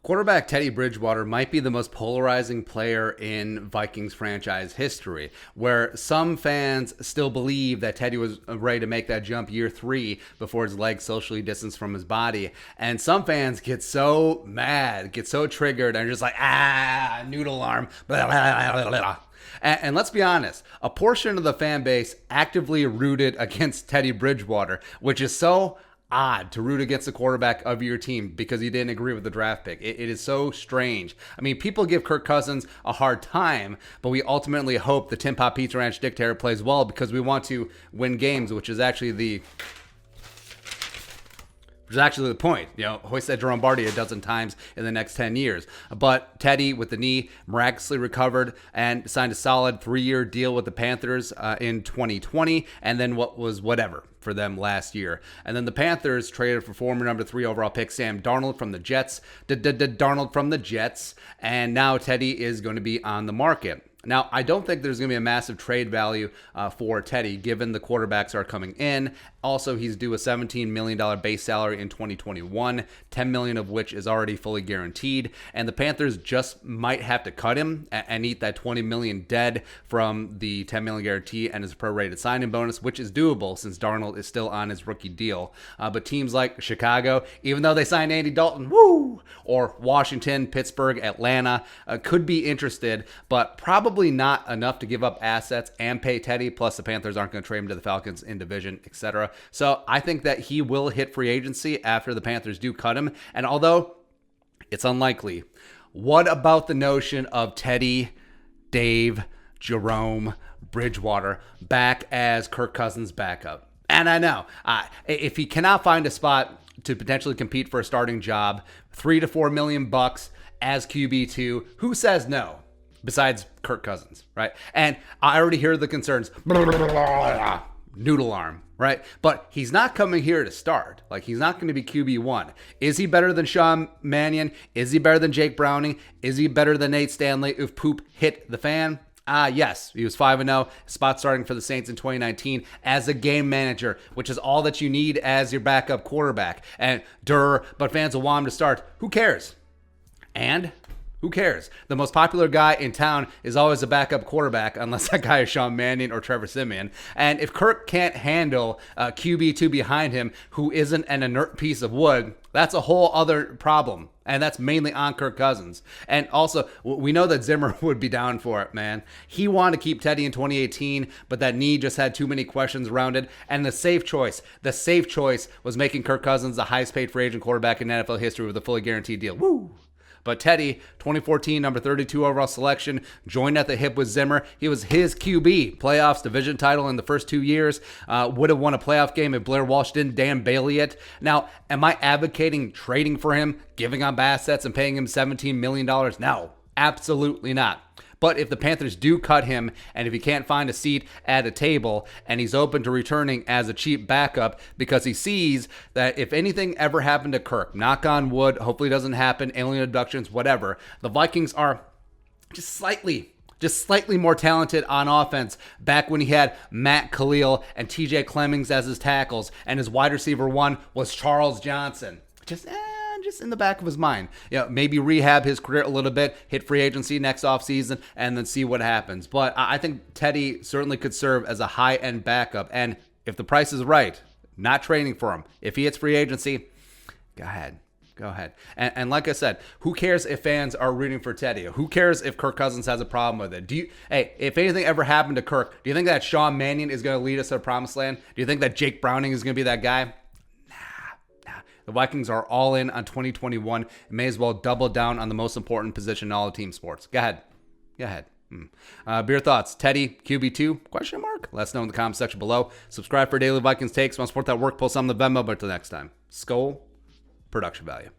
Quarterback Teddy Bridgewater might be the most polarizing player in Vikings franchise history, where some fans still believe that Teddy was ready to make that jump year 3 before his legs socially distanced from his body. And some fans get so mad, get so triggered, and are just like, noodle arm, blah, blah, blah, blah. And let's be honest, a portion of the fan base actively rooted against Teddy Bridgewater, which is so odd to root against the quarterback of your team because you didn't agree with the draft pick. It is so strange. I mean, people give Kirk Cousins a hard time, but we ultimately hope the Tim Pop Pizza Ranch dictator plays well because we want to win games, which is actually the point. Hoist that Jerome Barty a dozen times in the next 10 years. But Teddy, with the knee, miraculously recovered and signed a solid 3-year deal with the Panthers in 2020, and then whatever for them last year. And then the Panthers traded for former number 3 overall pick Sam Darnold from the Jets. And now Teddy is going to be on the market. Now, I don't think there's going to be a massive trade value for Teddy, given the quarterbacks are coming in. Also, he's due a $17 million base salary in 2021, $10 million of which is already fully guaranteed. And the Panthers just might have to cut him and eat that $20 million dead from the $10 million guarantee and his prorated signing bonus, which is doable since Darnold is still on his rookie deal. But teams like Chicago, even though they signed Andy Dalton, or Washington, Pittsburgh, Atlanta, could be interested, but probably not enough to give up assets and pay Teddy. Plus, the Panthers aren't going to trade him to the Falcons in division, etc. So I think that he will hit free agency after the Panthers do cut him. And although it's unlikely, what about the notion of Teddy, Dave, Jerome, Bridgewater back as Kirk Cousins' backup? And I know, if he cannot find a spot to potentially compete for a starting job, $3 to $4 million as QB2, who says no? Besides Kirk Cousins, right? And I already hear the concerns. Noodle arm, right? But he's not coming here to start. Like, he's not going to be QB1. Is he better than Sean Mannion? Is he better than Jake Browning? Is he better than Nate Stanley if poop hit the fan? Yes, he was 5-0, spot starting for the Saints in 2019 as a game manager, which is all that you need as your backup quarterback. And but fans will want him to start. Who cares? And who cares? The most popular guy in town is always a backup quarterback, unless that guy is Sean Mannion or Trevor Siemian. And if Kirk can't handle QB2 behind him, who isn't an inert piece of wood, that's a whole other problem. And that's mainly on Kirk Cousins. And also, we know that Zimmer would be down for it, man. He wanted to keep Teddy in 2018, but that knee just had too many questions around it. And the safe choice was making Kirk Cousins the highest paid free agent quarterback in NFL history with a fully guaranteed deal. Woo! But Teddy, 2014, number 32 overall selection, joined at the hip with Zimmer. He was his QB. Playoffs, division title in the first 2 years. Would have won a playoff game if Blair Walsh didn't Dan Bailey it. Now, am I advocating trading for him, giving up assets, and paying him $17 million? No, absolutely not. But if the Panthers do cut him, and if he can't find a seat at a table, and he's open to returning as a cheap backup because he sees that if anything ever happened to Kirk, knock on wood, hopefully it doesn't happen, alien abductions, whatever, the Vikings are just slightly more talented on offense back when he had Matt Khalil and TJ Clemmings as his tackles, and his wide receiver 1 was Charles Johnson. Just in the back of his mind. Maybe rehab his career a little bit, hit free agency next offseason, and then see what happens. But I think Teddy certainly could serve as a high-end backup. And if the price is right, not trading for him. If he hits free agency, go ahead. And like I said, who cares if fans are rooting for Teddy? Who cares if Kirk Cousins has a problem with it? If anything ever happened to Kirk, do you think that Sean Mannion is going to lead us to the promised land? Do you think that Jake Browning is going to be that guy? The Vikings are all in on 2021. May as well double down on the most important position in all of team sports. Go ahead. Beer thoughts. Teddy, QB2? ? Let us know in the comment section below. Subscribe for daily Vikings takes. Want to support that work? Post on the Venmo. But until next time, Skol, production value.